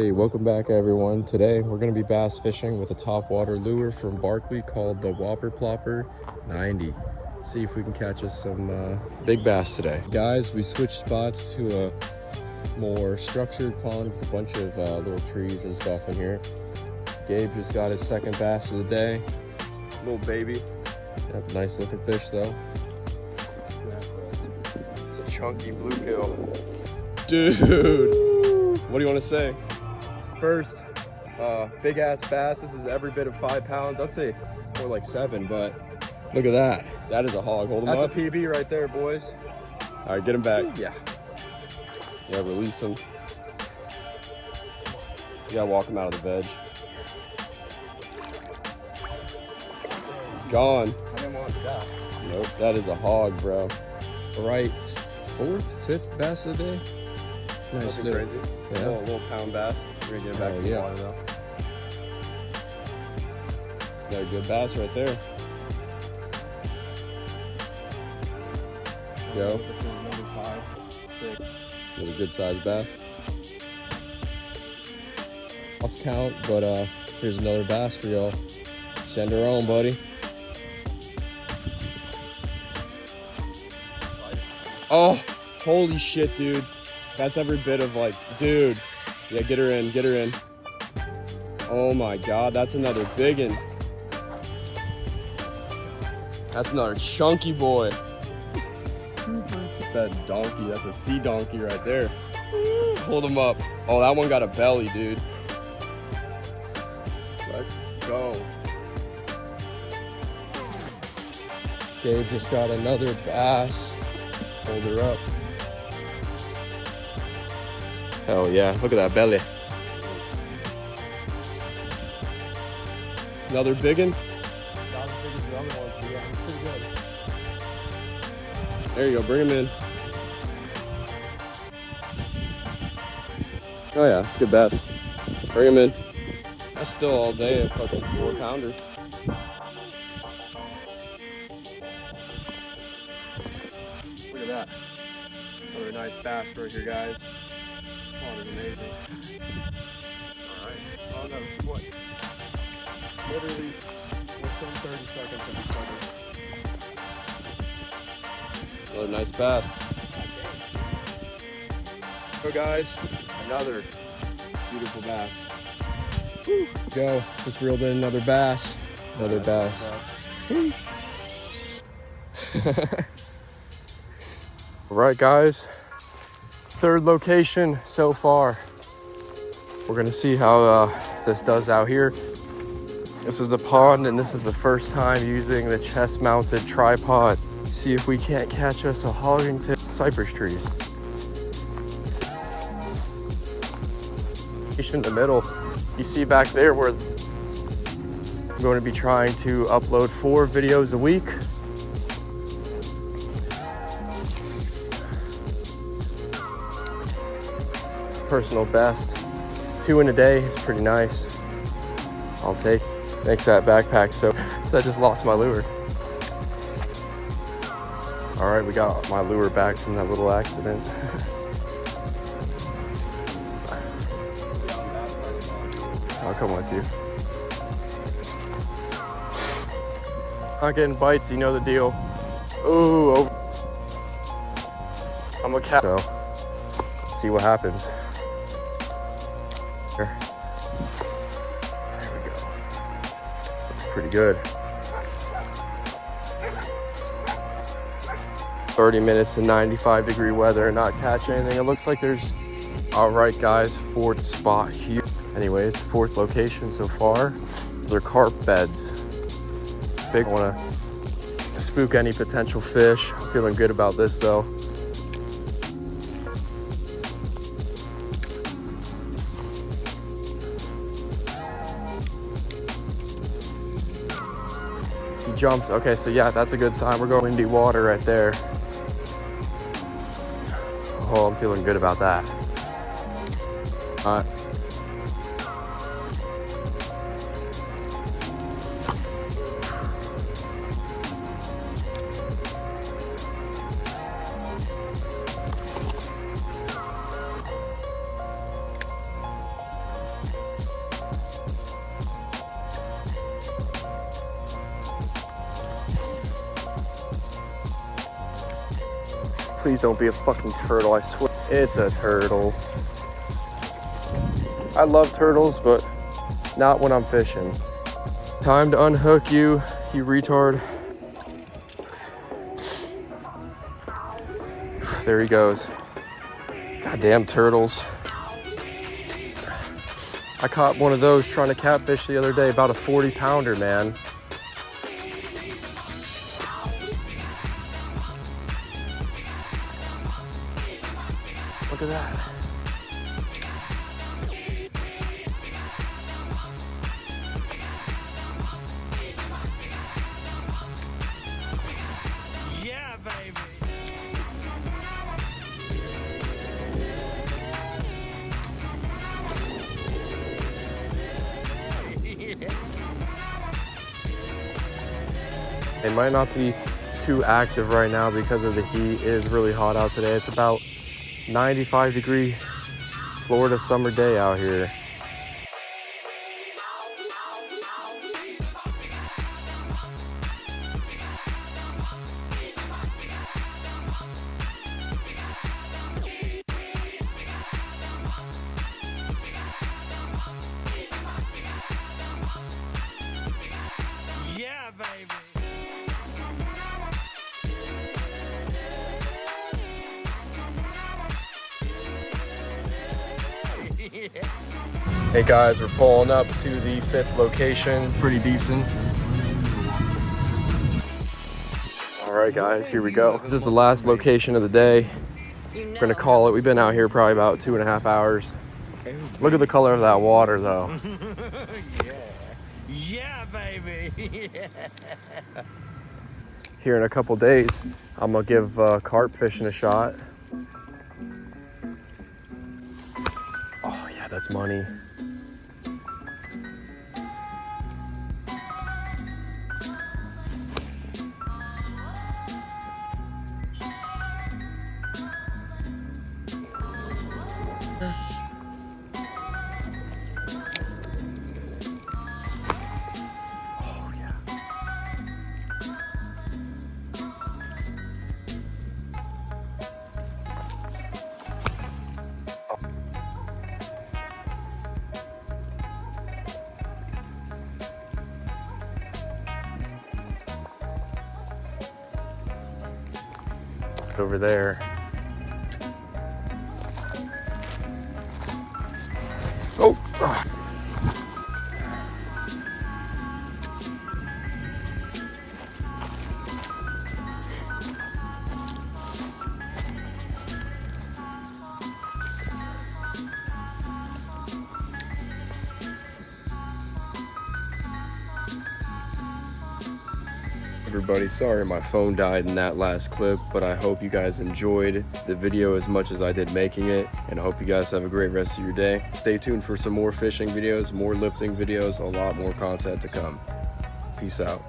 Hey, welcome back everyone. Today we're going to be bass fishing with a topwater lure from Barkley called the Whopper Plopper 90. See if we can catch us some big bass today. Guys, we switched spots to a more structured pond with a bunch of little trees and stuff in here. Gabe just got his second bass of the day. Little baby. Yep, nice looking fish though. It's a chunky bluegill. Dude, what do you want to say? First big ass bass. This is every bit of 5 pounds. I'd say more like 7, but look at that. That is a hog. Hold him up. That's a PB right there, boys. All right, get him back. Yeah, release him. You gotta walk him out of the veg. He's gone. I didn't want that. Nope, that is a hog, bro. All right, 4th, 5th bass of the day. Nice. Nothing crazy. Yeah. A little pound bass. We're gonna get him back in the water though. Got a good bass right there. Go. This is number 5, 6. Another good sized bass. Lost count, but here's another bass for y'all. Send her on, buddy. Oh, holy shit, dude. That's every bit of like, dude. Yeah, get her in, get her in. Oh my God, that's another big one. That's another chunky boy. That donkey, that's a sea donkey right there. Hold him up. Oh, that one got a belly, dude. Let's go. Gabe just got another bass. Hold her up. Hell yeah, look at that belly. Another big one. Not as big as the other ones, but yeah, it's pretty good. There you go, bring him in. Oh yeah, it's a good bass. Bring him in. That's still all day, a fucking 4-pounder. Look at that. Another nice bass right here, guys. Oh, it's amazing. Alright. Oh no, what? Literally within 30 seconds of each other. Another nice bass. So guys, another beautiful bass. Woo. Go. Just reeled in another bass. Another bass. Alright guys. 3rd location so far. We're gonna see how this does out here. This is the pond and this is the first time using the chest mounted tripod. See if we can't catch us a hoggington cypress trees. In the middle, you see back there where I'm going to be trying to upload 4 videos a week. Personal best. 2 in a day is pretty nice. I'll take. Thanks that backpack. So I just lost my lure. All right, we got my lure back from that little accident. I'll come with you. Not getting bites, you know the deal. Ooh, over. I'm a cat. So, see what happens. There we go. That's pretty good. 30 minutes in 95-degree weather and not catch anything. It looks like there's, all right guys, 4th spot here. Anyways, 4th location so far. They're carp beds. Big. Want to spook any potential fish. I'm feeling good about this though. He jumped. Okay, so yeah, that's a good sign. We're going windy water right there. Oh, I'm feeling good about that. All right. Please don't be a fucking turtle, I swear. It's a turtle. I love turtles, but not when I'm fishing. Time to unhook you, you retard. There he goes. Goddamn turtles. I caught one of those trying to catfish the other day, about a 40-pounder, man. Look at that. Yeah, baby. It might not be too active right now because of the heat. It is really hot out today. It's about 95-degree Florida summer day out here. Yeah, baby. Hey guys, we're pulling up to the 5th location. Pretty decent. All right guys, here we go. This is the last location of the day. We're gonna call it. We've been out here probably about 2.5 hours. Look at the color of that water though. Yeah, baby. Here in a couple days, I'm gonna give carp fishing a shot. Oh yeah, that's money. Oh yeah. Over there. Oh! Everybody, sorry my phone died in that last clip, but I hope you guys enjoyed the video as much as I did making it, and I hope you guys have a great rest of your day. Stay tuned for some more fishing videos, more lifting videos, a lot more content to come. Peace out.